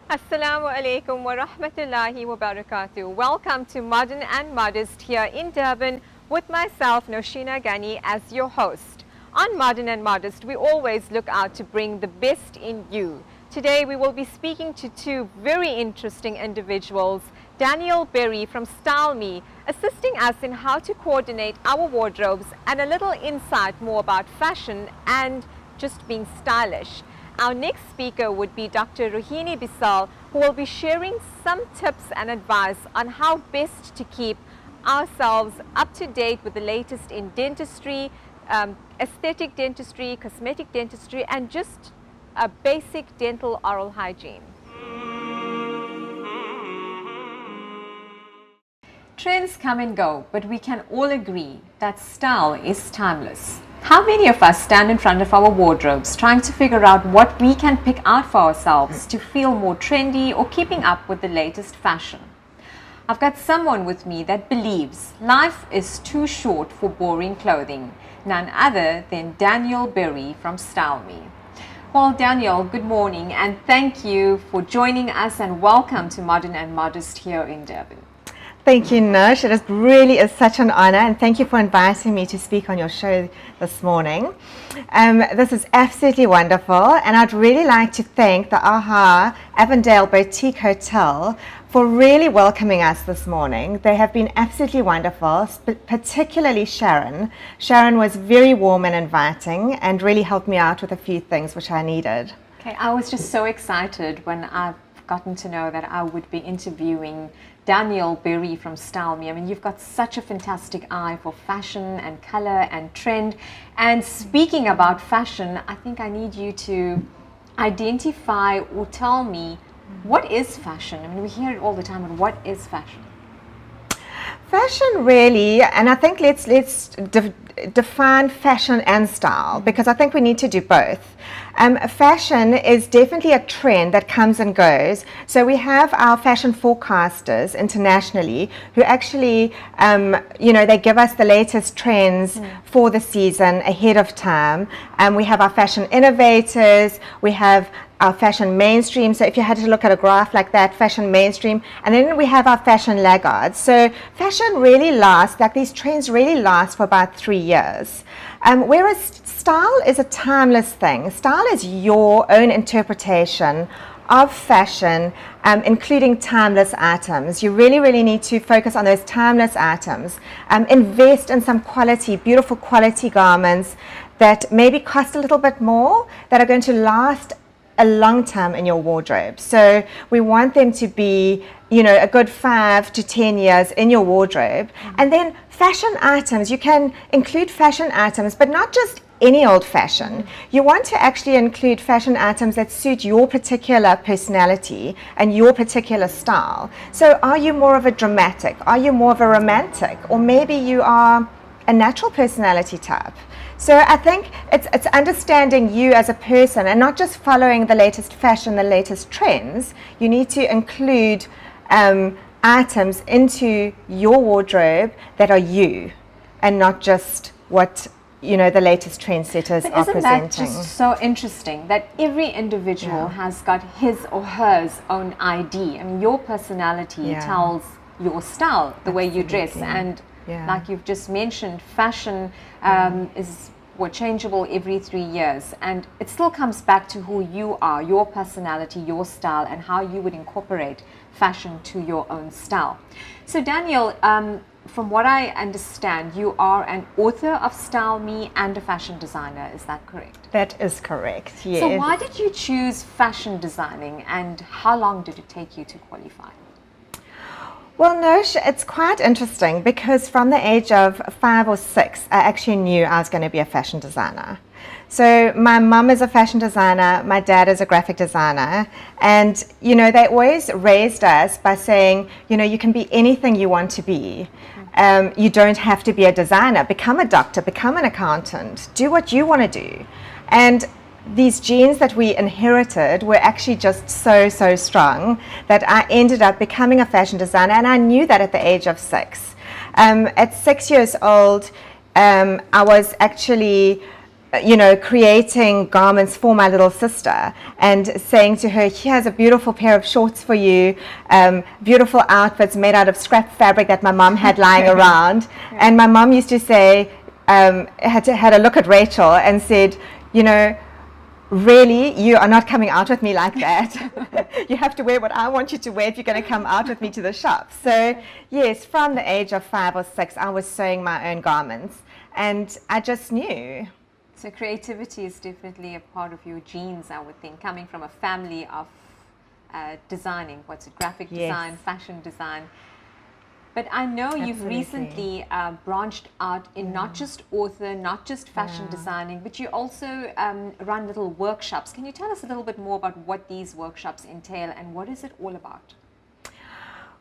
Assalamu alaikum wa rahmatullahi wa barakatuh. Welcome to Modern and Modest here in Durban with myself, Noshina Ghani, as your host. On Modern and Modest, we always look out to bring the best in you. Today, we will be speaking to two very interesting individuals, Daniel Berry from Style Me, assisting us in how to coordinate our wardrobes and a little insight more about fashion and just being stylish. Our next speaker would be Dr. Rohini Bisal, who will be sharing some tips and advice on how best to keep ourselves up to date with the latest in dentistry, aesthetic dentistry, cosmetic dentistry, and just a basic dental oral hygiene. Trends come and go, but we can all agree that style is timeless. How many of us stand in front of our wardrobes trying to figure out what we can pick out for ourselves to feel more trendy or keeping up with the latest fashion? I've got someone with me that believes life is too short for boring clothing, none other than Daniel Berry from Style Me. Well, Daniel, good morning and thank you for joining us and welcome to Modern and Modest here in Durban. Thank you, Nosh. It really is such an honor, and thank you for inviting me to speak on your show this morning. This is absolutely wonderful, and I'd really like to thank the AHA Avondale Boutique Hotel for really welcoming us this morning. They have been absolutely wonderful, particularly Sharon. Sharon was very warm and inviting and really helped me out with a few things which I needed. Okay, I was just so excited when I've gotten to know that I would be interviewing Daniel Berry from Style Me. I mean, you've got such a fantastic eye for fashion and color and trend. And speaking about fashion, I think I need you to identify or tell me, what is fashion? I mean, we hear it all the time, but what is fashion? Fashion really, and I think let's define fashion and style, because I think we need to do both. Fashion is definitely a trend that comes and goes. So we have our fashion forecasters internationally who actually, they give us the latest trends for the season ahead of time. We have our fashion innovators, we have our fashion mainstream. So if you had to look at a graph like that, fashion mainstream, and then we have our fashion laggards. So fashion really lasts, like these trends really last for about 3 years. Whereas style is a timeless thing. Style is your own interpretation of fashion, including timeless items. You really, really need to focus on those timeless items. Invest in some quality, beautiful quality garments that maybe cost a little bit more, that are going to last a long time in your wardrobe. So we want them to be, a good 5 to 10 years in your wardrobe. And then fashion items, you can include fashion items, but not just any old fashion. You want to actually include fashion items that suit your particular personality and your particular style. So are you more of a dramatic? Are you more of a romantic? Or maybe you are a natural personality type. So I think it's understanding you as a person and not just following the latest fashion, the latest trends. You need to include items into your wardrobe that are you and not just what the latest trendsetters are presenting. Isn't that just so interesting that every individual has got his or hers own ID? I mean, your personality tells your style, the way you dress, and like you've just mentioned, fashion is changeable every 3 years, and it still comes back to who you are, your personality, your style, and how you would incorporate fashion to your own style. So Daniel, from what I understand, you are an author of Style Me and a fashion designer, is that correct? That is correct, yes. So why did you choose fashion designing, and how long did it take you to qualify? Well, Nosh, it's quite interesting because from the age of 5 or 6, I actually knew I was going to be a fashion designer. So my mum is a fashion designer, my dad is a graphic designer, and they always raised us by saying, you can be anything you want to be. You don't have to be a designer. Become a doctor, become an accountant, do what you want to do. And these genes that we inherited were actually just so strong that I ended up becoming a fashion designer, and I knew that at the age of 6. At 6 years old, I was actually creating garments for my little sister and saying to her, here's a beautiful pair of shorts for you, beautiful outfits made out of scrap fabric that my mom had lying around. And my mom used to say, had a look at Rachel and said, really, you are not coming out with me like that. You have to wear what I want you to wear if you're going to come out with me to the shop. So yes, from the age of 5 or 6, I was sewing my own garments, and I just knew. So creativity is definitely a part of your genes, I would think, coming from a family of designing. What's it? Graphic design, fashion design. But I know you've recently branched out in not just author, not just fashion designing, but you also run little workshops. Can you tell us a little bit more about what these workshops entail and what is it all about?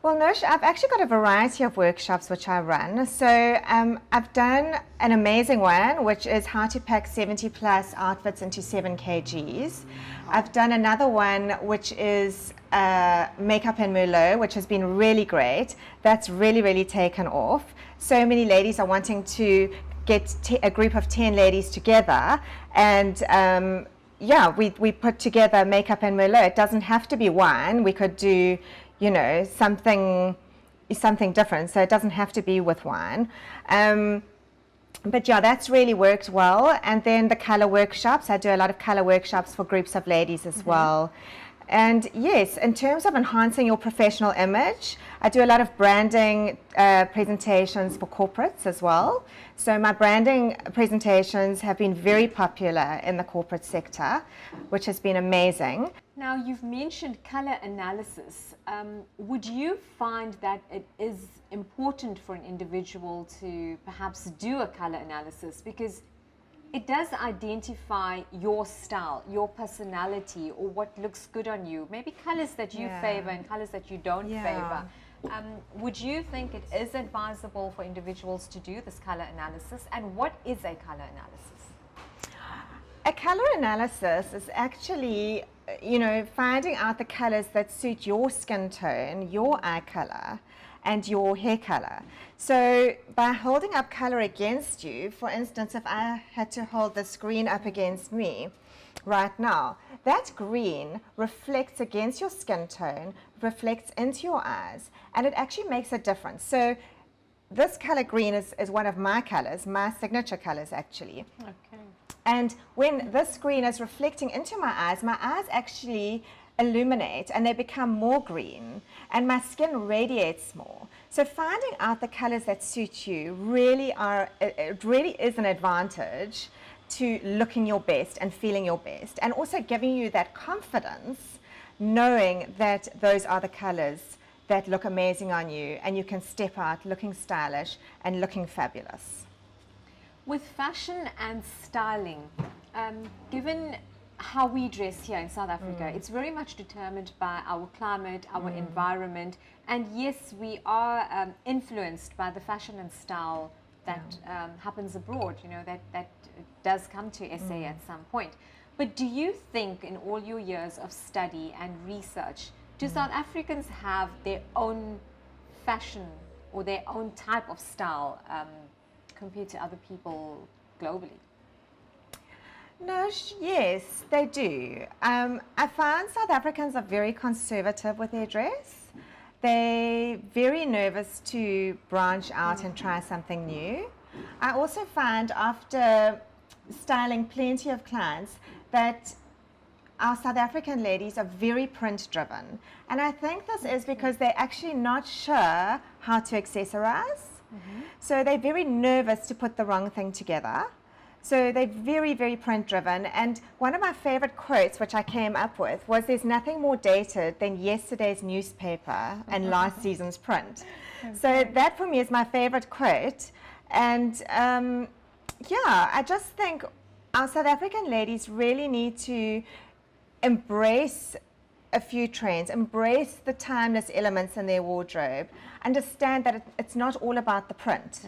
Well, Nosh, I've actually got a variety of workshops which I run. So I've done an amazing one, which is how to pack 70 plus outfits into 7 kgs. I've done another one, which is makeup and Merlot, which has been really great. That's really, really taken off. So many ladies are wanting to get a group of 10 ladies together, and we put together makeup and Merlot. It doesn't have to be one. We could do something different, so it doesn't have to be with wine. But yeah, that's really worked well. And then the color workshops, I do a lot of color workshops for groups of ladies as well. And yes, in terms of enhancing your professional image, I do a lot of branding presentations for corporates as well. So my branding presentations have been very popular in the corporate sector, which has been amazing. Now, you've mentioned color analysis. Would you find that it is important for an individual to perhaps do a color analysis? Because it does identify your style, your personality, or what looks good on you. Maybe colors that you favor and colors that you don't favor. Would you think it is advisable for individuals to do this color analysis? And what is a color analysis? A color analysis is actually, finding out the colors that suit your skin tone, your eye color, and your hair color. So by holding up color against you, for instance, if I had to hold this green up against me right now, that green reflects against your skin tone, reflects into your eyes, and it actually makes a difference. So this color green is one of my colors, my signature colors actually. Okay. And when this green is reflecting into my eyes actually illuminate and they become more green, and my skin radiates more. So finding out the colors that suit you really is an advantage to looking your best and feeling your best, and also giving you that confidence knowing that those are the colors that look amazing on you and you can step out looking stylish and looking fabulous. With fashion and styling, given how we dress here in South Africa, it's very much determined by our climate, our environment, and yes, we are influenced by the fashion and style that happens abroad, that does come to SA at some point. But do you think in all your years of study and research, do South Africans have their own fashion or their own type of style compared to other people globally? No, yes, they do. I find South Africans are very conservative with their dress. They're very nervous to branch out and try something new. I also find after styling plenty of clients that our South African ladies are very print driven. And I think this is because they're actually not sure how to accessorize. So they're very nervous to put the wrong thing together. So they're very, very print driven. And one of my favorite quotes, which I came up with, was there's nothing more dated than yesterday's newspaper and last season's print. So that for me is my favorite quote. And I just think our South African ladies really need to embrace a few trends, embrace the timeless elements in their wardrobe, understand that it's not all about the print.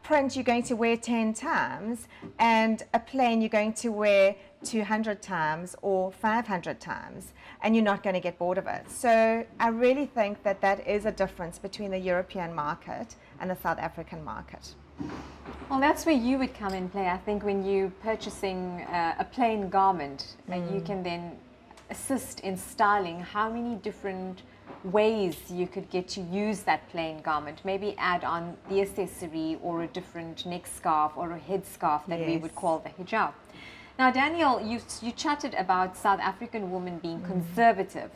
Print you're going to wear 10 times, and a plain you're going to wear 200 times or 500 times, and you're not going to get bored of it. So I really think that is a difference between the European market and the South African market. Well, that's where you would come in play. I think when you're purchasing a plain garment, you can then assist in styling how many different ways you could get to use that plain garment. Maybe add on the accessory or a different neck scarf or a head scarf that we would call the hijab. Now, Daniel, you chatted about South African women being conservative.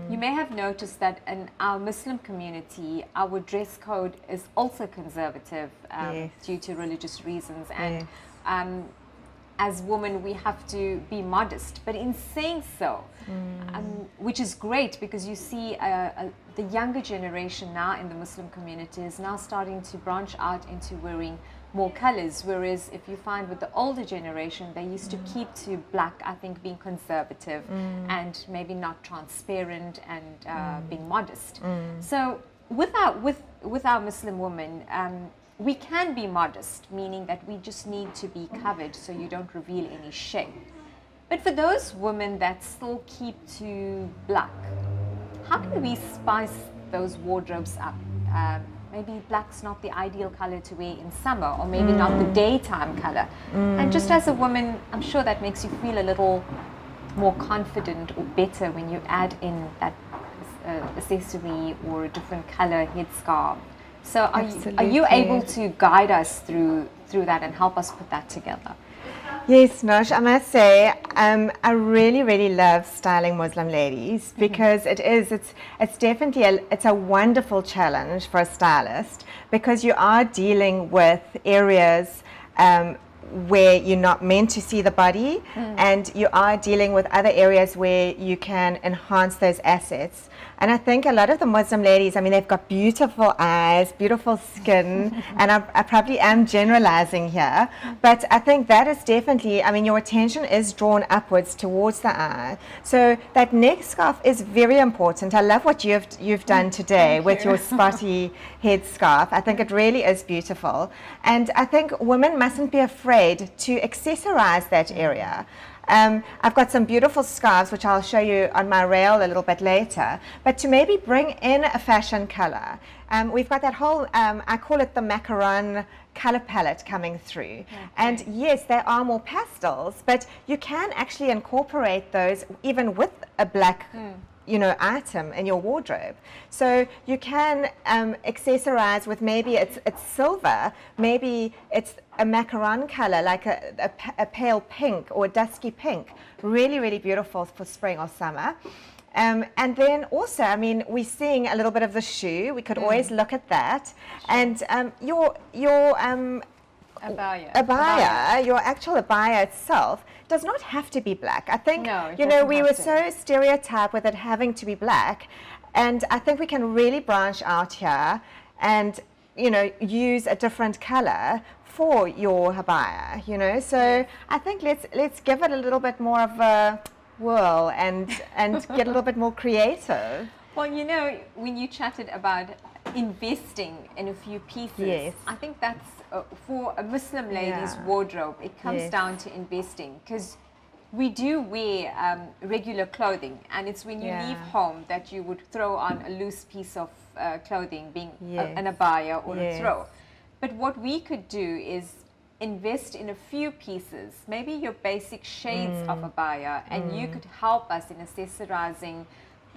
You may have noticed that in our Muslim community, our dress code is also conservative due to religious reasons. And as women, we have to be modest. But in saying so, which is great because you see the younger generation now in the Muslim community is now starting to branch out into wearing more colors, whereas if you find with the older generation, they used to keep to black, I think being conservative and maybe not transparent and being modest. So with our Muslim women, we can be modest, meaning that we just need to be covered so you don't reveal any shape. But for those women that still keep to black, how can we spice those wardrobes up? Maybe black's not the ideal color to wear in summer, or maybe not the daytime color. And just as a woman, I'm sure that makes you feel a little more confident or better when you add in that accessory or a different color headscarf. So are you able to guide us through that and help us put that together? Yes, Nosh, I must say, I really, really love styling Muslim ladies because it's definitely it's a wonderful challenge for a stylist because you are dealing with areas where you're not meant to see the body and you are dealing with other areas where you can enhance those assets. And I think a lot of the Muslim ladies, I mean, they've got beautiful eyes, beautiful skin, and I probably am generalizing here, but I think that is definitely, I mean, your attention is drawn upwards towards the eye. So that neck scarf is very important. I love what you've done today with your spotty head scarf. I think it really is beautiful. And I think women mustn't be afraid to accessorize that area. I've got some beautiful scarves which I'll show you on my rail a little bit later, but to maybe bring in a fashion color. We've got that whole, I call it the macaron color palette coming through. And yes, there are more pastels, but you can actually incorporate those even with a black item in your wardrobe. So you can accessorize with maybe it's silver, maybe it's a macaron color like a pale pink or a dusky pink. Really, really beautiful for spring or summer. And then also, I mean, we're seeing a little bit of the shoe. We could always look at that. And your abaya, your actual abaya itself does not have to be black. I think, we were so stereotyped with it having to be black, and I think we can really branch out here and, use a different color for your abaya, so I think let's give it a little bit more of a whirl and get a little bit more creative. Well, when you chatted about investing in a few pieces, I think that's for a Muslim lady's wardrobe, it comes down to investing, because we do wear regular clothing, and it's when you leave home that you would throw on a loose piece of clothing, being an abaya or a throw. But what we could do is invest in a few pieces, maybe your basic shades of abaya, and you could help us in accessorizing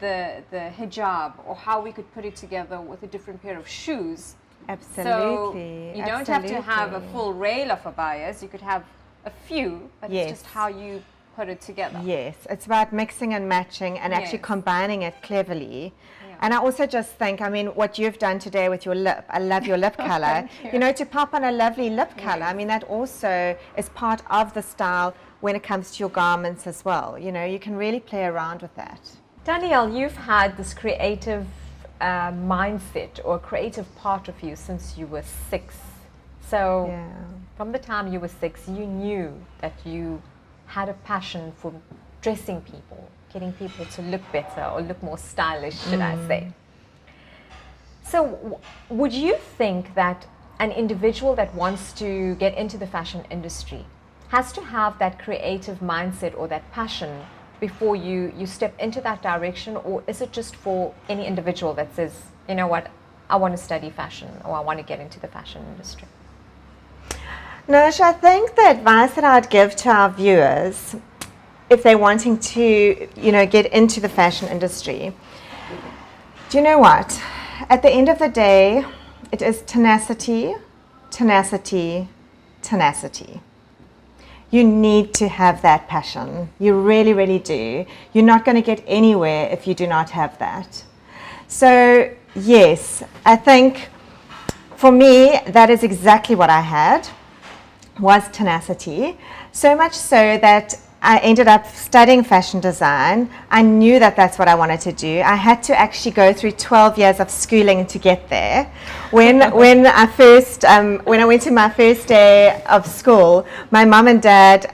the hijab, or how we could put it together with a different pair of shoes. Absolutely. So you don't have to have a full rail of abayas. You could have a few, but it's just how you put it together. Yes, it's about mixing and matching and actually combining it cleverly. And I also just think, I mean, what you've done today with your lip, I love your lip color. To pop on a lovely lip color, I mean, that also is part of the style when it comes to your garments as well. You can really play around with that. Danielle, you've had this creative mindset or creative part of you since you were 6. So from the time you were 6, you knew that you had a passion for dressing people, getting people to look better or look more stylish, should I say. So would you think that an individual that wants to get into the fashion industry has to have that creative mindset or that passion before you step into that direction, or is it just for any individual that says, you know what, I want to study fashion or I want to get into the fashion industry? Nosh, I think the advice that I'd give to our viewers, if they're wanting to, get into the fashion industry, do you know what? At the end of the day, it is tenacity, tenacity, tenacity. You need to have that passion. You really, really do. You're not going to get anywhere if you do not have that. So, yes, I think for me, that is exactly what I had, was tenacity. So much so that I ended up studying fashion design. I knew that that's what I wanted to do. I had to actually go through 12 years of schooling to get there. When I went to my first day of school, my mum and dad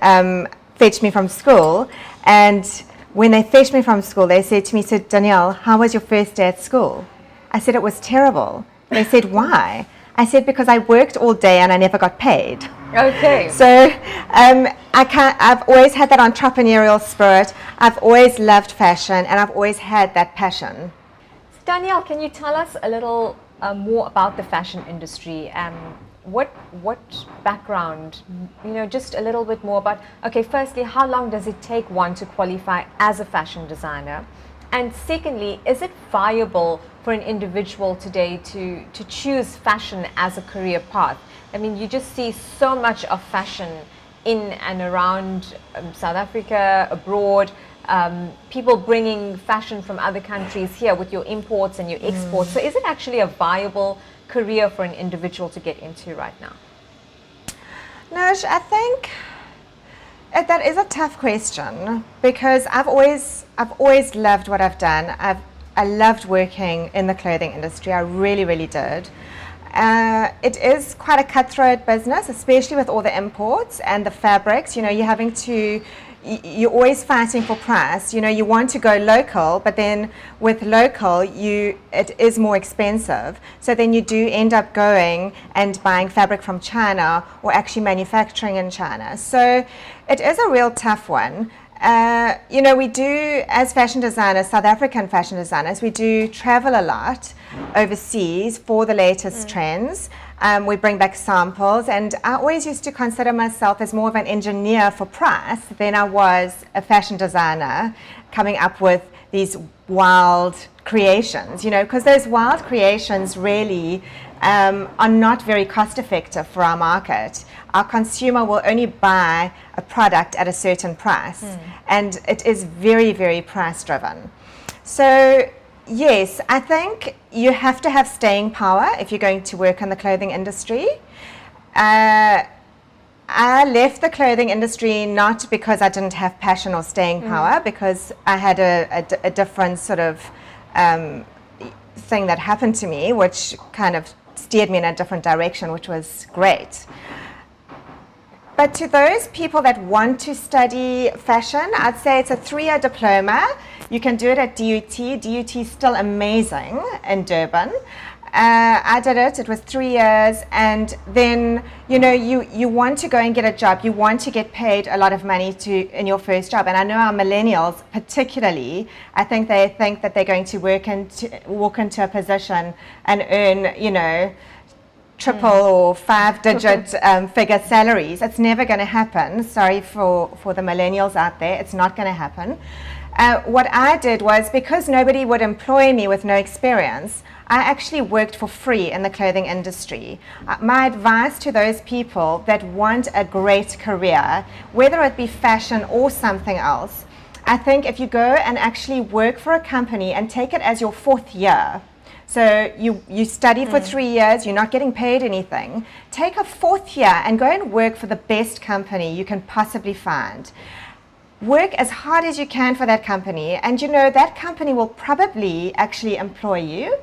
fetched me from school, and when they fetched me from school, they said to me, so Danielle, how was your first day at school? I said, it was terrible. They said, why? I said, because I worked all day and I never got paid. Okay. So I've always had that entrepreneurial spirit. I've always loved fashion, and I've always had that passion. So Danielle, can you tell us a little more about the fashion industry? What background, just a little bit more about, okay, firstly, how long does it take one to qualify as a fashion designer? And secondly, is it viable for an individual today to choose fashion as a career path? I mean, you just see so much of fashion in and around South Africa, abroad, people bringing fashion from other countries here with your imports and your exports. So is it actually a viable career for an individual to get into right now? Nosh, I think that is a tough question, because I've always loved what I've done. I loved working in the clothing industry. I really, really did. It is quite a cutthroat business, especially with all the imports and the fabrics. You're always fighting for price. You want to go local, but then with local, it is more expensive. So then you do end up going and buying fabric from China, or actually manufacturing in China. So it is a real tough one. We do, as fashion designers, South African fashion designers, we do travel a lot overseas for the latest trends. We bring back samples, and I always used to consider myself as more of an engineer for price than I was a fashion designer coming up with these wild creations, because those wild creations really are not very cost effective for our market. Our consumer will only buy a product at a certain price, and it is very, very price driven. So yes, I think you have to have staying power if you're going to work in the clothing industry. I left the clothing industry not because I didn't have passion or staying power, because I had a different sort of thing that happened to me, which kind of steered me in a different direction, which was great. But to those people that want to study fashion, I'd say it's a 3-year diploma. You can do it at DUT. DUT is still amazing in Durban. I did it. It was 3 years, and then you want to go and get a job. You want to get paid a lot of money in your first job. And I know our millennials, particularly, I think they think that they're going to walk into a position and earn, triple or 5-digit figure salaries. It's never going to happen. Sorry for the millennials out there. It's not going to happen. What I did was, because nobody would employ me with no experience, I actually worked for free in the clothing industry. My advice to those people that want a great career, whether it be fashion or something else, I think if you go and actually work for a company and take it as your 4th year, so you study for 3 years, you're not getting paid anything, take a 4th year and go and work for the best company you can possibly find. Work as hard as you can for that company, and that company will probably actually employ you,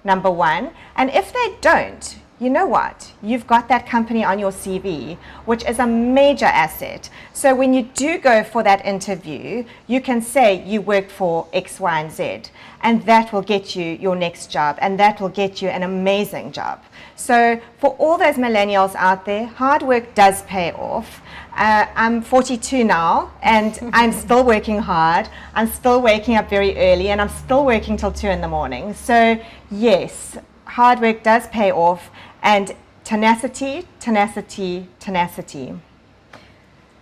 number one. And if they don't, you know what? You've got that company on your CV, which is a major asset. So when you do go for that interview, you can say you worked for X, Y, and Z, and that will get you your next job, and that will get you an amazing job. So for all those millennials out there, hard work does pay off. I'm 42 now, and I'm still working hard. I'm still waking up very early, and I'm still working till 2 in the morning. So yes, hard work does pay off, and tenacity, tenacity, tenacity.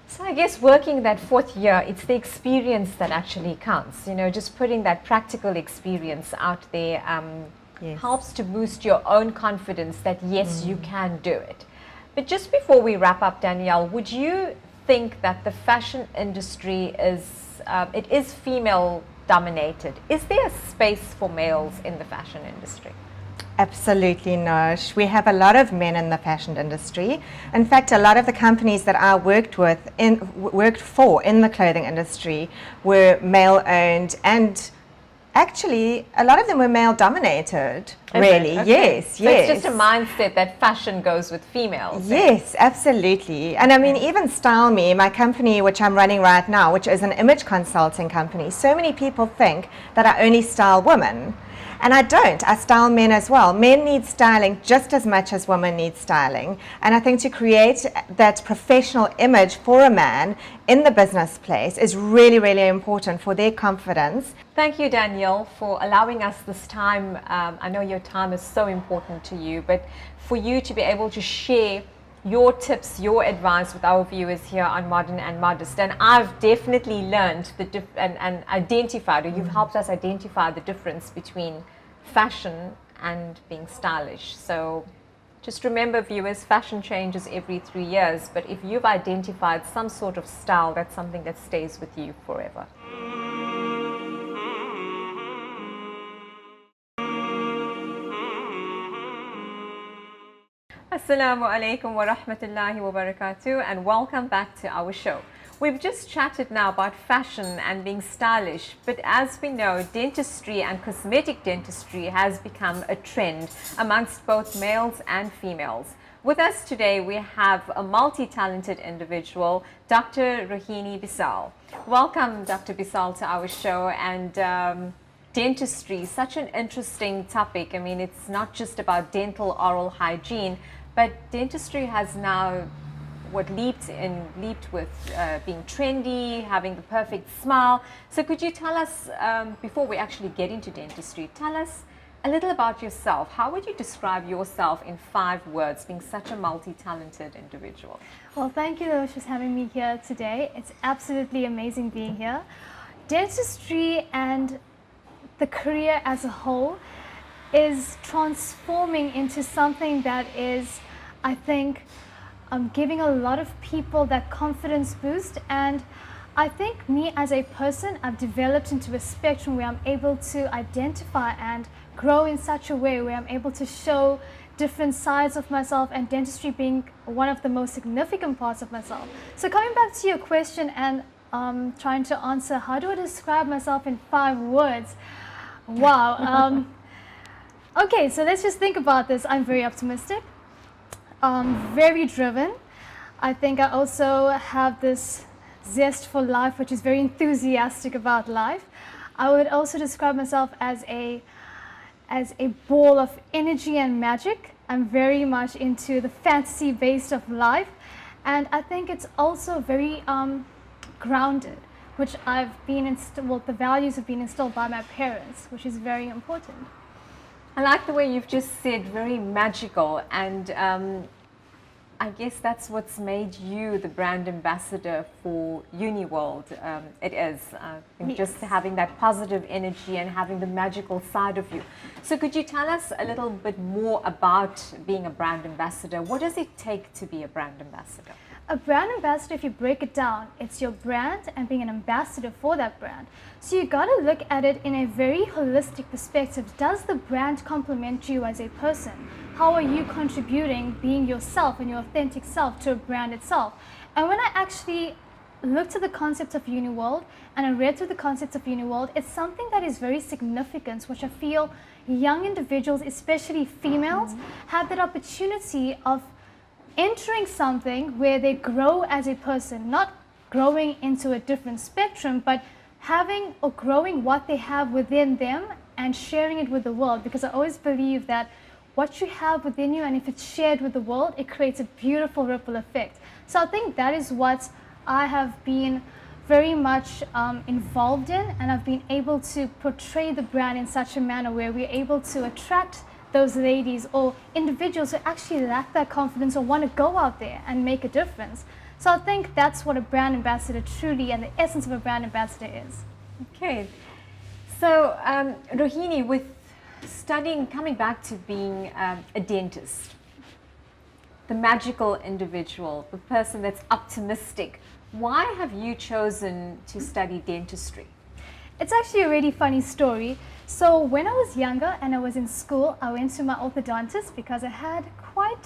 So I guess working that 4th year, it's the experience that actually counts. You know, just putting that practical experience out there Yes. helps to boost your own confidence that yes, you can do it. But just before we wrap up, Danielle, would you think that the fashion industry it is female dominated? Is there a space for males in the fashion industry? Absolutely no. We have a lot of men in the fashion industry. In fact, a lot of the companies that I worked for in the clothing industry were male owned, and actually a lot of them were male dominated. Really, Okay. yes, So yes. it's just a mindset that fashion goes with females. Yes, absolutely. And I mean, even Style Me, my company, which I'm running right now, which is an image consulting company, so many people think that I only style women. And I don't. I style men as well. Men need styling just as much as women need styling. And I think to create that professional image for a man in the business place is really, really important for their confidence. Thank you, Danielle, for allowing us this time. I know your time is so important to you, but for you to be able to share your tips, your advice with our viewers here on Modern and Modest. And I've definitely learned and identified, or you've helped us identify the difference between fashion and being stylish. So just remember, viewers, fashion changes every 3 years, but if you've identified some sort of style, that's something that stays with you forever. Assalamu alaikum wa rahmatullahi wa barakatuh, and welcome back to our show. We've just chatted now about fashion and being stylish, but as we know, dentistry and cosmetic dentistry has become a trend amongst both males and females. With us today, we have a multi-talented individual, Dr. Rohini Bisal. Welcome, Dr. Bisal, to our show. And dentistry, such an interesting topic. I mean, it's not just about dental oral hygiene, but dentistry has now leaped with being trendy, having the perfect smile. So could you tell us, before we actually get into dentistry, tell us a little about yourself. How would you describe yourself in 5 words, being such a multi-talented individual? Well, thank you, Losh, for having me here today. It's absolutely amazing being here. Dentistry and the career as a whole is transforming into something that is, I think, giving a lot of people that confidence boost. And I think me as a person, I've developed into a spectrum where I'm able to identify and grow in such a way where I'm able to show different sides of myself, and dentistry being one of the most significant parts of myself. So coming back to your question and trying to answer, how do I describe myself in 5 words? Wow. Okay, so let's just think about this. I'm very optimistic, very driven. I think I also have this zest for life, which is very enthusiastic about life. I would also describe myself as a ball of energy and magic. I'm very much into the fantasy base of life, and I think it's also very grounded, which I've been the values have been instilled by my parents, which is very important. I like the way you've just said very magical, and I guess that's what's made you the brand ambassador for UniWorld. It is Yes. just having that positive energy and having the magical side of you. So could you tell us a little bit more about being a brand ambassador? What does it take to be a brand ambassador? A brand ambassador, if you break it down, it's your brand and being an ambassador for that brand. So you got to look at it in a very holistic perspective. Does the brand complement you as a person? How are you contributing, being yourself and your authentic self, to a brand itself? And when I actually looked at the concept of UniWorld and I read through the concept of UniWorld, it's something that is very significant, which I feel young individuals, especially females, have that opportunity of entering something where they grow as a person, not growing into a different spectrum, but having or growing what they have within them and sharing it with the world. Because I always believe that what you have within you, and if it's shared with the world, it creates a beautiful ripple effect. So I think that is what I have been very much involved in, and I've been able to portray the brand in such a manner where we're able to attract those ladies or individuals who actually lack that confidence or want to go out there and make a difference. So I think that's what a brand ambassador truly, and the essence of a brand ambassador is. Okay. So, Rohini, with studying, coming back to being a dentist, the magical individual, the person that's optimistic, why have you chosen to study dentistry? It's actually a really funny story. So when I was younger and I was in school, I went to my orthodontist because I had quite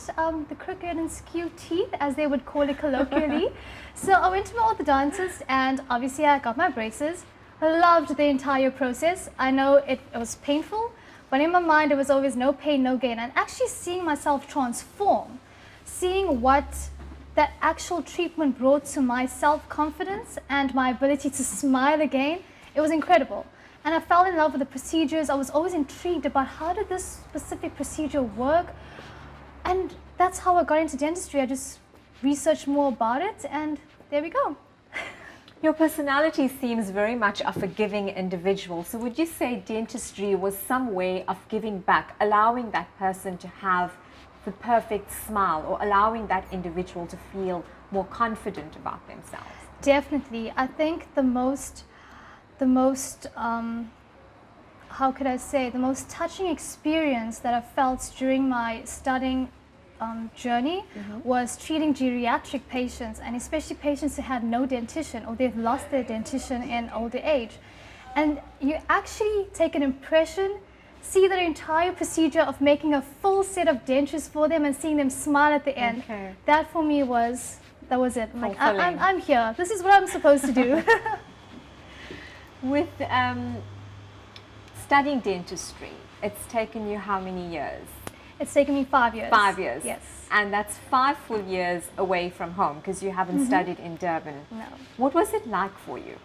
the crooked and skewed teeth, as they would call it colloquially. So I went to my orthodontist and obviously I got my braces. I loved the entire process. I know it was painful, but in my mind it was always no pain, no gain. And actually seeing myself transform, seeing what that actual treatment brought to my self-confidence and my ability to smile again, it was incredible. And I fell in love with the procedures. I was always intrigued about how did this specific procedure work. And that's how I got into dentistry. I just researched more about it and there we go. Your personality seems very much a forgiving individual. So would you say dentistry was some way of giving back, allowing that person to have the perfect smile or allowing that individual to feel more confident about themselves? Definitely. I think the most how could I say, the most touching experience that I felt during my studying journey was treating geriatric patients, and especially patients who had no dentition or they've lost their dentition in older age. And you actually take an impression, see the entire procedure of making a full set of dentures for them and seeing them smile at the end. Okay. That for me was it. I'm like, I'm here. This is what I'm supposed to do. With studying dentistry, it's taken you how many years? It's taken me 5 years. 5 years. Yes. And that's 5 full years away from home because you haven't studied in Durban. No. What was it like for you?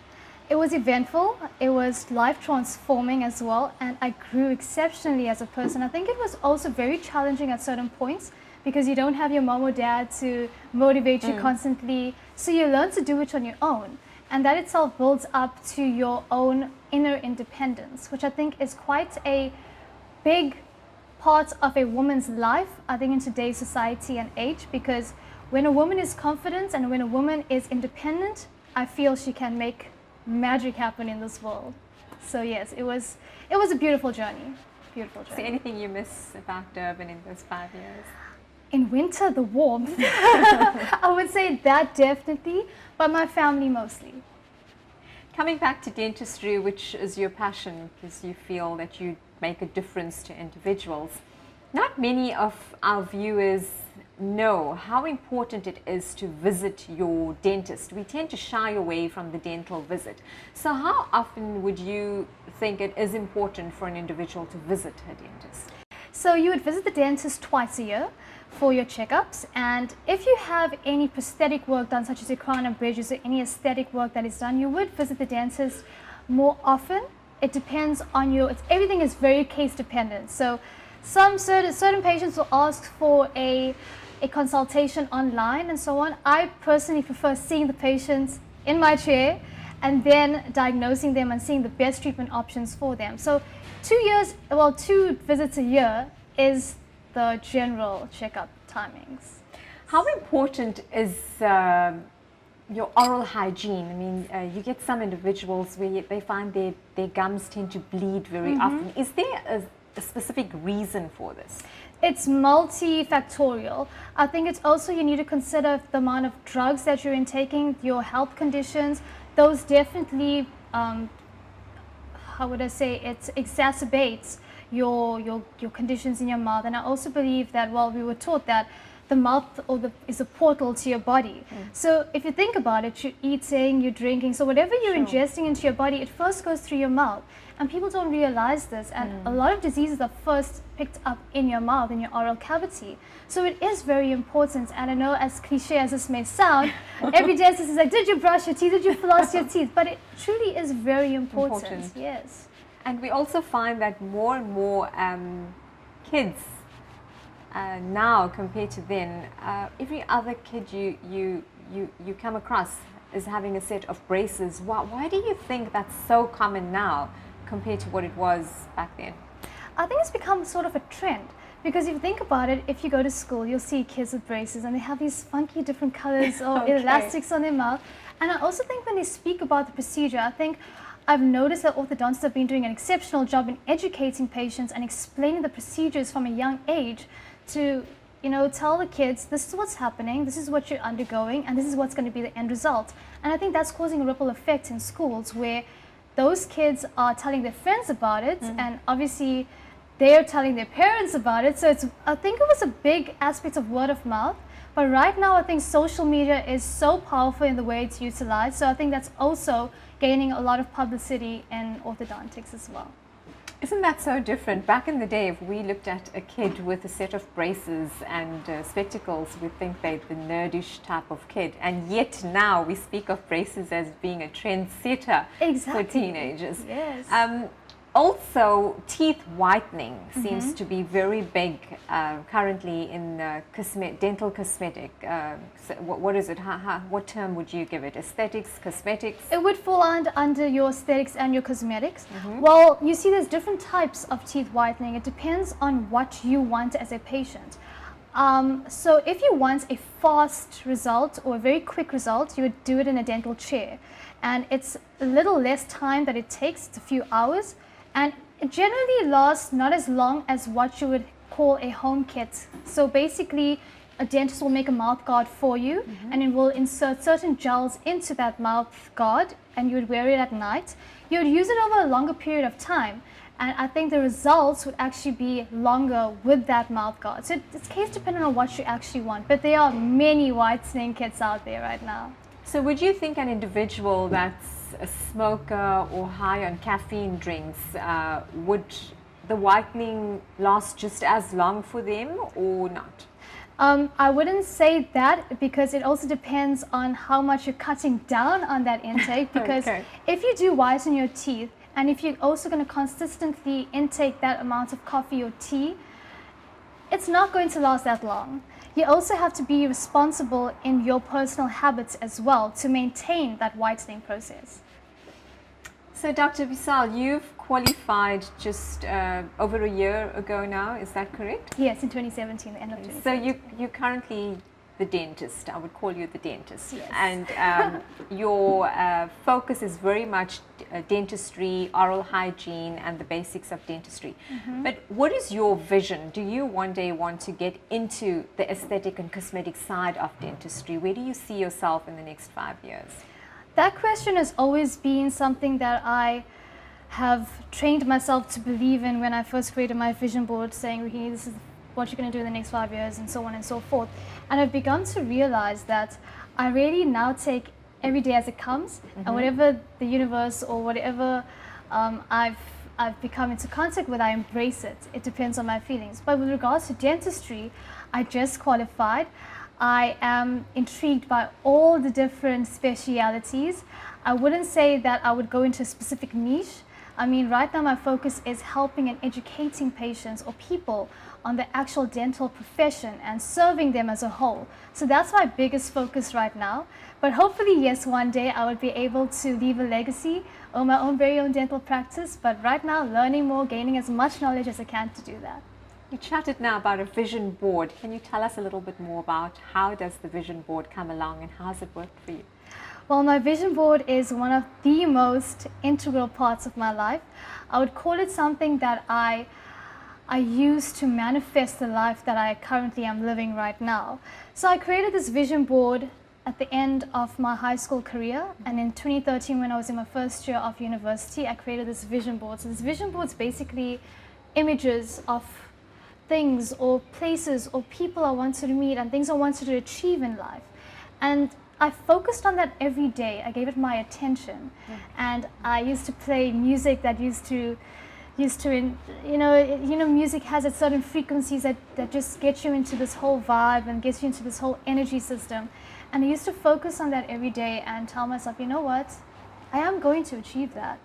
It was eventful, it was life transforming as well, and I grew exceptionally as a person. I think it was also very challenging at certain points because you don't have your mom or dad to motivate you constantly, so you learn to do it on your own. And that itself builds up to your own inner independence, which I think is quite a big part of a woman's life, I think, in today's society and age, because when a woman is confident and when a woman is independent, I feel she can make magic happen in this world. So yes, it was a beautiful journey. Beautiful journey. Is there anything you miss about Durban in those 5 years? In winter, the warmth. I would say that definitely, but my family mostly. Coming back to dentistry, which is your passion because you feel that you make a difference to individuals, not many of our viewers know how important it is to visit your dentist. We tend to shy away from the dental visit. So how often would you think it is important for an individual to visit a dentist? So you would visit the dentist twice a year for your checkups, and if you have any prosthetic work done, such as your crown and bridges or any aesthetic work that is done, you would visit the dentist more often. It depends on everything is very case dependent. So some certain patients will ask for a consultation online and so on. I personally prefer seeing the patients in my chair and then diagnosing them and seeing the best treatment options for them. So 2 visits a year is the general checkup timings. How important is your oral hygiene? I mean, you get some individuals where they find their gums tend to bleed very often. Is there a specific reason for this? It's multifactorial. I think it's also, you need to consider the amount of drugs that you're intaking, your health conditions. Those definitely, how would I say, it exacerbates your conditions in your mouth. And I also believe that, well, we were taught that the mouth is a portal to your body. So if you think about it, you're eating, you're drinking, so whatever you're ingesting into your body, it first goes through your mouth. And people don't realize this, and a lot of diseases are first picked up in your mouth, in your oral cavity. So it is very important, and I know, as cliche as this may sound, every dentist is like, did you brush your teeth, did you floss your teeth? But it truly is very important. Yes. And we also find that more and more kids now compared to then, every other kid you come across is having a set of braces. Why do you think that's so common now compared to what it was back then? I think it's become sort of a trend. Because if you think about it, if you go to school, you'll see kids with braces and they have these funky different colors or Okay. elastics on their mouth. And I also think when they speak about the procedure, I think I've noticed that orthodontists have been doing an exceptional job in educating patients and explaining the procedures from a young age to, tell the kids, this is what's happening, this is what you're undergoing, and this is what's going to be the end result. And I think that's causing a ripple effect in schools where those kids are telling their friends about it, and obviously they're telling their parents about it. So I think it was a big aspect of word of mouth. But right now, I think social media is so powerful in the way it's utilized. So I think that's also gaining a lot of publicity in orthodontics as well. Isn't that so different? Back in the day, if we looked at a kid with a set of braces and spectacles, we'd think they're the nerdish type of kid. And yet now we speak of braces as being a trendsetter Exactly. for teenagers. Yes. Also, teeth whitening seems to be very big currently in dental cosmetic. So what is it? What term would you give it? Aesthetics, cosmetics? It would fall under your aesthetics and your cosmetics. Well, you see there's different types of teeth whitening. It depends on what you want as a patient. So if you want a fast result or a very quick result, you would do it in a dental chair. And it's a little less time that it takes, it's a few hours. And it generally lasts not as long as what you would call a home kit. So basically, a dentist will make a mouth guard for you, and it will insert certain gels into that mouth guard, and you would wear it at night. You would use it over a longer period of time, and I think the results would actually be longer with that mouth guard. So it's case dependent on what you actually want, but there are many whitening kits out there right now. So would you think an individual that's a smoker or high on caffeine drinks, would the whitening last just as long for them or not? I wouldn't say that, because it also depends on how much you're cutting down on that intake. Because Okay. if you do whiten your teeth, and if you're also going to consistently intake that amount of coffee or tea, it's not going to last that long. You also have to be responsible in your personal habits as well to maintain that whitening process. So Dr. Visal, you've qualified just over a year ago now, is that correct? Yes, in 2017, the end of 2017. So you're currently the dentist, I would call you the dentist. Yes. And your focus is very much dentistry, oral hygiene, and the basics of dentistry. But what is your vision? Do you one day want to get into the aesthetic and cosmetic side of dentistry? Where do you see yourself in the next 5 years? That question has always been something that I have trained myself to believe in when I first created my vision board, saying, Rohini, this is what you're going to do in the next 5 years, and so on and so forth. And I've begun to realize that I really now take every day as it comes, and whatever the universe or whatever I've become into contact with, I embrace it. It depends on my feelings. But with regards to dentistry, I just qualified. I am intrigued by all the different specialities. I wouldn't say that I would go into a specific niche. I mean, right now my focus is helping and educating patients or people on the actual dental profession and serving them as a whole. So that's my biggest focus right now. But hopefully, yes, one day I would be able to leave a legacy or my own very own dental practice. But right now, learning more, gaining as much knowledge as I can to do that. You chatted now about a vision board. Can you tell us a little bit more about how does the vision board come along and how has it worked for you? Well, my vision board is one of the most integral parts of my life. I would call it something that I use to manifest the life that I currently am living right now. So I created this vision board at the end of my high school career, and in 2013, when I was in my first year of university, I created this vision board. So this vision board is basically images of things or places or people I wanted to meet and things I wanted to achieve in life. And I focused on that every day. I gave it my attention. And I used to play music that used to music has its certain frequencies that just get you into this whole vibe and gets you into this whole energy system. And I used to focus on that every day and tell myself, you know what, I am going to achieve that.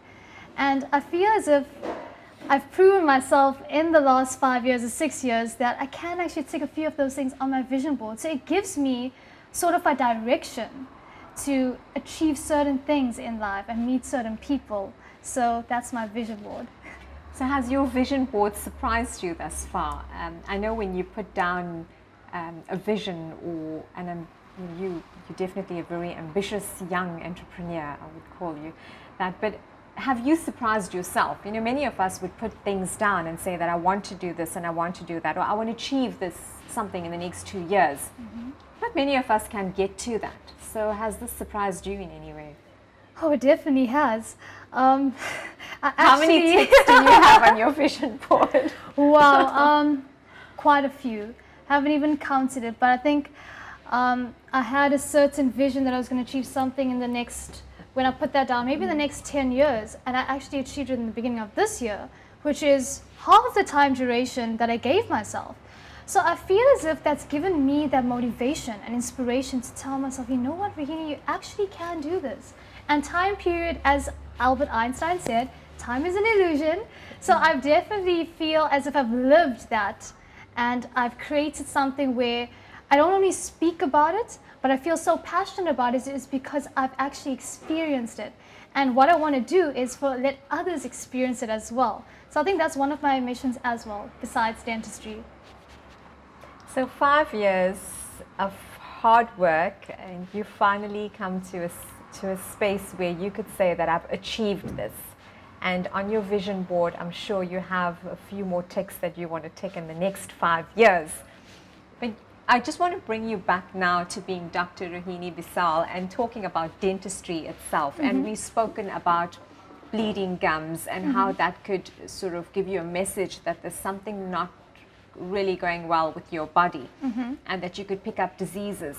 And I feel as if I've proven myself in the last 5 years or 6 years that I can actually take a few of those things on my vision board. So it gives me sort of a direction to achieve certain things in life and meet certain people. So that's my vision board. So has your vision board surprised you thus far? I know when you put down a vision, you're definitely a very ambitious young entrepreneur, I would call you that, but have you surprised yourself? You know, many of us would put things down and say that I want to do this and I want to do that, or I want to achieve this something in the next 2 years. Not many of us can get to that. So has this surprised you in any way? Oh, it definitely has. How many ticks do you have on your vision board? Wow, quite a few. Haven't even counted it, but I think I had a certain vision that I was going to achieve something in the next, when I put that down, maybe the next 10 years, and I actually achieved it in the beginning of this year, which is half of the time duration that I gave myself. So I feel as if that's given me that motivation and inspiration to tell myself, you know what, Rahini, you actually can do this. And time period, as Albert Einstein said, time is an illusion. So I definitely feel as if I've lived that, and I've created something where I don't only speak about it, but I feel so passionate about it is because I've actually experienced it. And what I want to do is let others experience it as well. So I think that's one of my missions as well, besides dentistry. So 5 years of hard work, and you finally come to a space where you could say that I've achieved this. And on your vision board, I'm sure you have a few more ticks that you want to tick in the next 5 years. But I just want to bring you back now to being Dr. Rahini Bisal and talking about dentistry itself. And we've spoken about bleeding gums and how that could sort of give you a message that there's something not really going well with your body and that you could pick up diseases.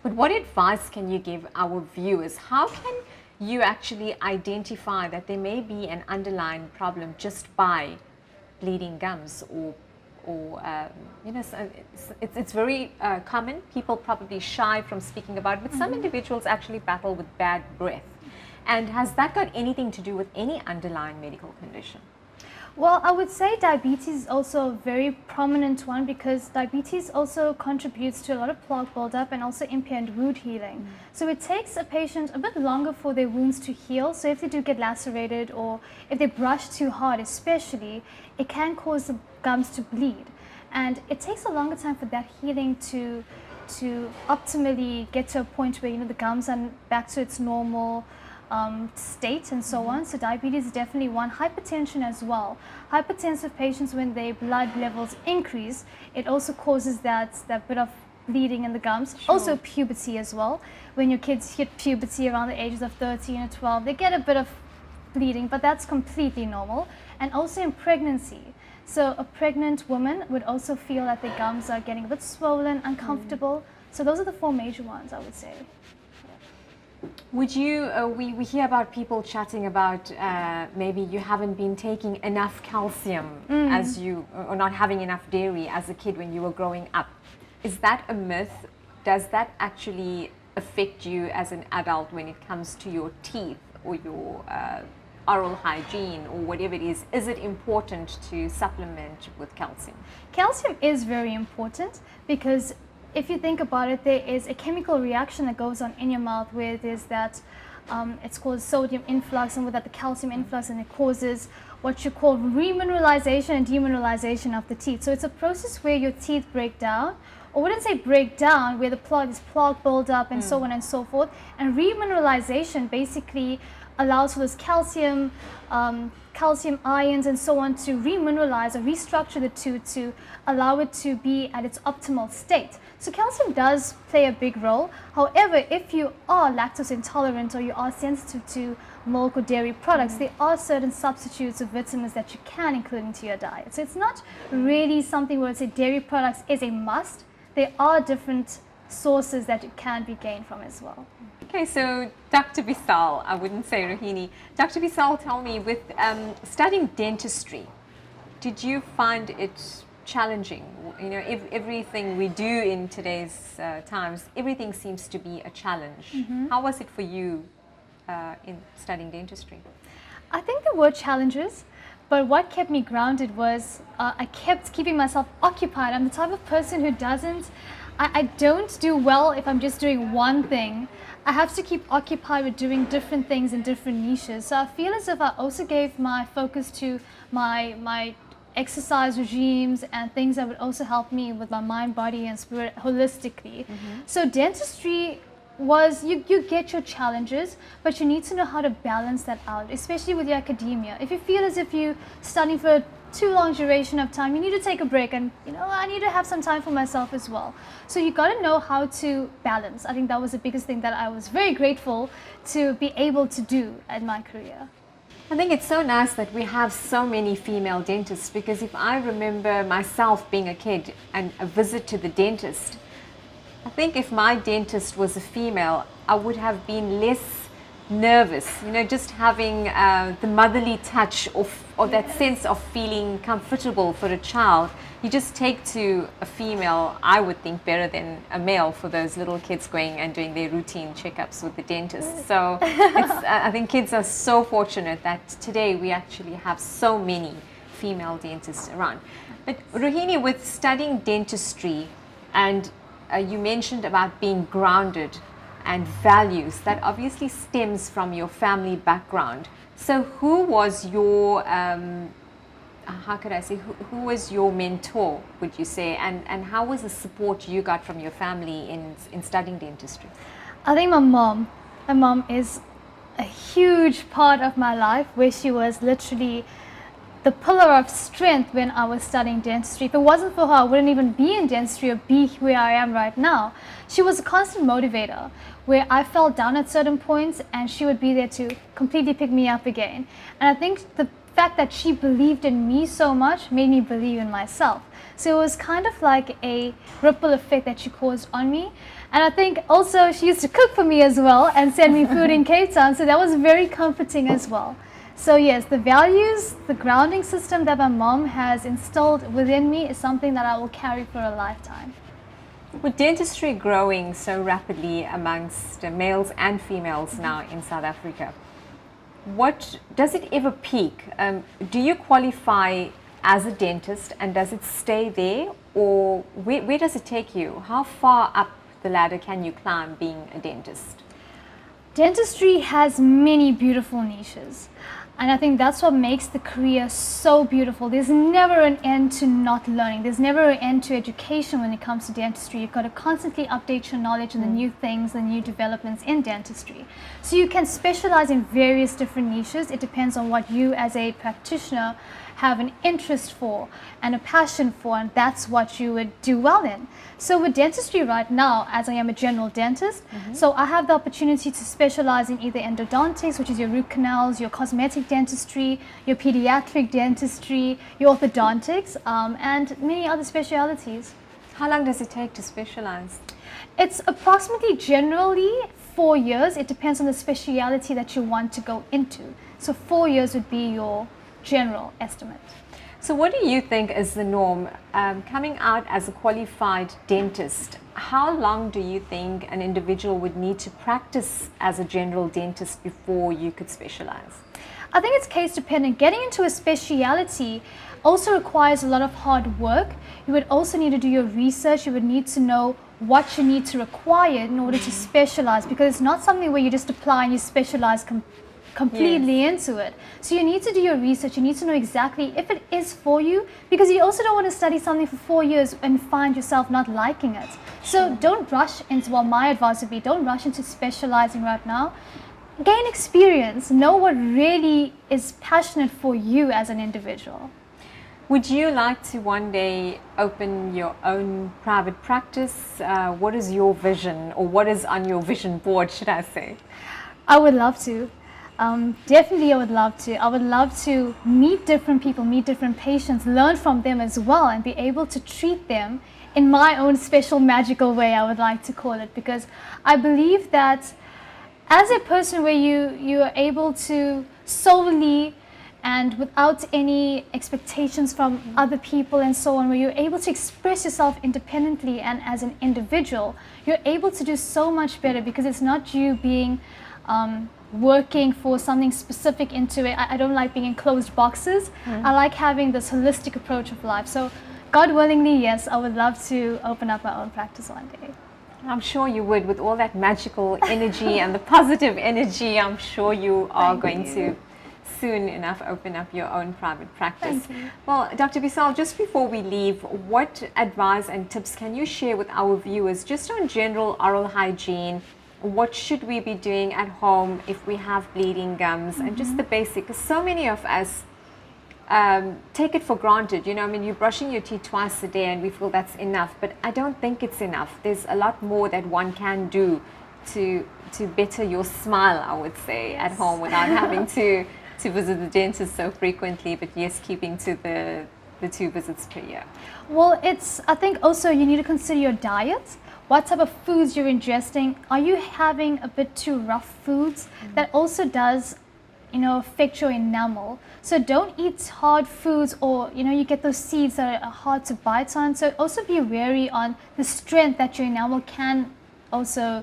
But what advice can you give our viewers? How can you actually identify that there may be an underlying problem just by bleeding gums, or you know, it's very common. People probably shy from speaking about it, but some individuals actually battle with bad breath. And has that got anything to do with any underlying medical condition? Well, I would say diabetes is also a very prominent one, because diabetes also contributes to a lot of plaque buildup and also impaired wound healing. So it takes a patient a bit longer for their wounds to heal. So if they do get lacerated, or if they brush too hard especially, it can cause the gums to bleed. And it takes a longer time for that healing to optimally get to a point where, you know, the gums are back to its normal state and so on. So diabetes is definitely one. Hypertension as well. Hypertensive patients, when their blood levels increase, it also causes that bit of bleeding in the gums. Sure. Also puberty as well. When your kids hit puberty around the ages of 13 or 12, they get a bit of bleeding, but that's completely normal. And also in pregnancy. So a pregnant woman would also feel that their gums are getting a bit swollen, uncomfortable. So those are the 4 major ones, I would say. Would you, we hear about people chatting about maybe you haven't been taking enough calcium as you, or not having enough dairy as a kid when you were growing up. Is that a myth? Does that actually affect you as an adult when it comes to your teeth or your oral hygiene or whatever it is? Is it important to supplement with calcium? Calcium is very important, because if you think about it, there is a chemical reaction that goes on in your mouth where there's that, it's called sodium influx, and with that the calcium influx, and it causes what you call remineralization and demineralization of the teeth. So it's a process where your teeth break down, or wouldn't say break down, where the plaque build up and so on and so forth. And remineralization basically allows for this calcium, calcium ions and so on to remineralize or restructure the tooth to allow it to be at its optimal state. So calcium does play a big role. However, if you are lactose intolerant or you are sensitive to milk or dairy products, there are certain substitutes of vitamins that you can include into your diet. So it's not really something where it's a dairy products is a must. There are different sources that it can be gained from as well. Okay, so Dr. Bisal, I wouldn't say Rahini. Dr. Bisal, tell me, with studying dentistry, did you find it challenging? You know, if everything we do in today's times, everything seems to be a challenge. How was it for you in studying dentistry? I think there were challenges, but what kept me grounded was I kept keeping myself occupied. I'm the type of person who I don't do well if I'm just doing one thing. I have to keep occupied with doing different things in different niches. So I feel as if I also gave my focus to my exercise regimes and things that would also help me with my mind, body, and spirit holistically. So dentistry was, you get your challenges, but you need to know how to balance that out, especially with your academia. If you feel as if you're studying for a too long duration of time, you need to take a break, and I need to have some time for myself as well. So you got to know how to balance. I think that was the biggest thing that I was very grateful to be able to do in my career. I think it's so nice that we have so many female dentists, because if I remember myself being a kid and a visit to the dentist, I think if my dentist was a female, I would have been less nervous, just having the motherly touch or that sense of feeling comfortable for a child. You just take to a female, I would think, better than a male for those little kids going and doing their routine checkups with the dentist. So I think kids are so fortunate that today we actually have so many female dentists around. But Rohini, with studying dentistry, and you mentioned about being grounded and values, that obviously stems from your family background. So who was your, how could I say, who was your mentor, would you say, and how was the support you got from your family in studying dentistry? I think my mom is a huge part of my life, where she was literally the pillar of strength when I was studying dentistry. If it wasn't for her, I wouldn't even be in dentistry or be where I am right now. She was a constant motivator, where I fell down at certain points and she would be there to completely pick me up again. And I think the fact that she believed in me so much made me believe in myself. So it was kind of like a ripple effect that she caused on me. And I think also she used to cook for me as well and send me food in Cape Town, so that was very comforting as well. So yes, the values, the grounding system that my mom has instilled within me is something that I will carry for a lifetime. With dentistry growing so rapidly amongst males and females now in South Africa, what does it ever peak? Do you qualify as a dentist, and does it stay there, or where does it take you? How far up the ladder can you climb being a dentist? Dentistry has many beautiful niches. And I think that's what makes the career so beautiful. There's never an end to not learning. There's never an end to education when it comes to dentistry. You've got to constantly update your knowledge and the new things, the new developments in dentistry. So you can specialize in various different niches. It depends on what you as a practitioner have an interest for and a passion for, and that's what you would do well in. So with dentistry right now, as I am a general dentist, so I have the opportunity to specialize in either endodontics, which is your root canals, your cosmetic dentistry, your pediatric dentistry, your orthodontics, and many other specialities. How long does it take to specialize? It's approximately generally 4 years. It depends on the speciality that you want to go into. So 4 years would be your general estimate. So what do you think is the norm? Coming out as a qualified dentist, how long do you think an individual would need to practice as a general dentist before you could specialize? I think it's case dependent. Getting into a speciality also requires a lot of hard work. You would also need to do your research. You would need to know what you need to require in order to specialize, because it's not something where you just apply and you specialize completely into it. So you need to do your research. You need to know exactly if it is for you, because you also don't want to study something for 4 years and find yourself not liking it. So don't rush into, well, my advice would be, don't rush into specializing right now. Gain experience. Know what really is passionate for you as an individual. Would you like to one day open your own private practice? What is your vision, or what is on your vision board, should I say? I would love to. Definitely I would love to. I would love to meet different people, meet different patients, learn from them as well, and be able to treat them in my own special magical way, I would like to call it, because I believe that as a person where you are able to solely and without any expectations from other people and so on, where you're able to express yourself independently and as an individual, you're able to do so much better, because it's not you being working for something specific into it. I don't like being in closed boxes. I like having this holistic approach of life. So God willingly, yes, I would love to open up my own practice one day. I'm sure you would, with all that magical energy and the positive energy. I'm sure you are going to soon enough open up your own private practice. Thank you. Well, Dr. Bisal, just before we leave, what advice and tips can you share with our viewers just on general oral hygiene? What should we be doing at home if we have bleeding gums, and just the basic? 'Cause so many of us take it for granted. You know, I mean, you're brushing your teeth twice a day and we feel that's enough, but I don't think it's enough. There's a lot more that one can do to better your smile, I would say, at home without having to visit the dentist so frequently, but yes, keeping to the 2 visits per year. Well, I think also you need to consider your diet. What type of foods you're ingesting. Are you having a bit too rough foods? That also does, affect your enamel. So don't eat hard foods, or you get those seeds that are hard to bite on. So also be wary on the strength that your enamel can also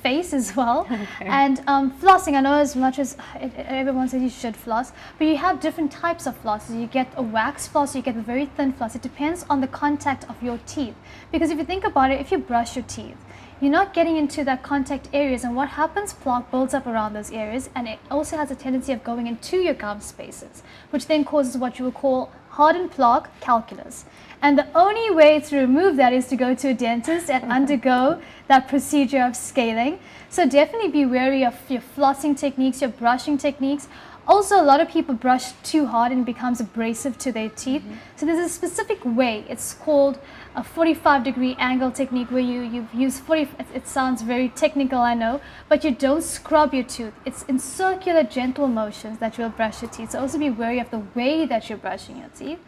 face as well. Okay. And flossing, I know as much as everyone says you should floss, but you have different types of flosses. You get a wax floss, you get a very thin floss. It depends on the contact of your teeth. Because if you think about it, if you brush your teeth, you're not getting into that contact areas, and what happens, plaque builds up around those areas, and it also has a tendency of going into your gum spaces, which then causes what you would call hardened plaque calculus. And the only way to remove that is to go to a dentist and undergo that procedure of scaling. So definitely be wary of your flossing techniques, your brushing techniques. Also, a lot of people brush too hard and it becomes abrasive to their teeth. So there's a specific way. It's called a 45-degree angle technique, where you use 40, it sounds very technical, I know, but you don't scrub your tooth. It's in circular, gentle motions that you'll brush your teeth. So also be wary of the way that you're brushing your teeth.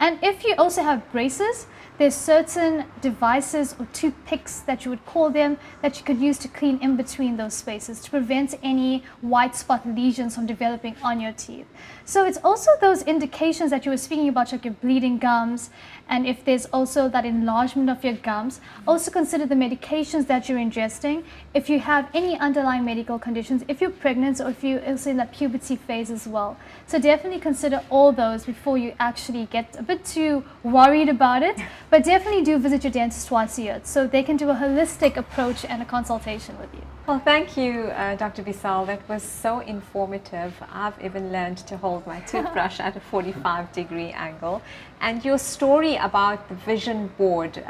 And if you also have braces, there's certain devices or toothpicks that you would call them that you could use to clean in between those spaces to prevent any white spot lesions from developing on your teeth. So it's also those indications that you were speaking about, like your bleeding gums, and if there's also that enlargement of your gums. Also consider the medications that you're ingesting. If you have any underlying medical conditions, if you're pregnant, or if you're also in that puberty phase as well. So definitely consider all those before you actually get a bit too worried about it. But definitely do visit your dentist twice a year so they can do a holistic approach and a consultation with you. Well, thank you, Dr. Bisal. That was so informative. I've even learned to hold my toothbrush at a 45-degree angle. And your story about the vision board,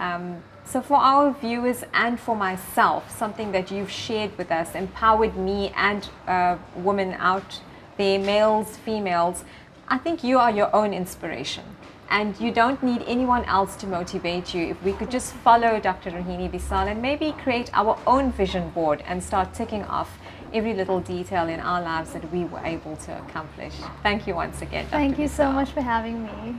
so for our viewers and for myself, something that you've shared with us, empowered me and women out there, males, females. I think you are your own inspiration. And you don't need anyone else to motivate you. If we could just follow Dr. Rohini Bisal and maybe create our own vision board and start ticking off every little detail in our lives that we were able to accomplish. Thank you once again, Dr. Thank you so Bisal. much for having me.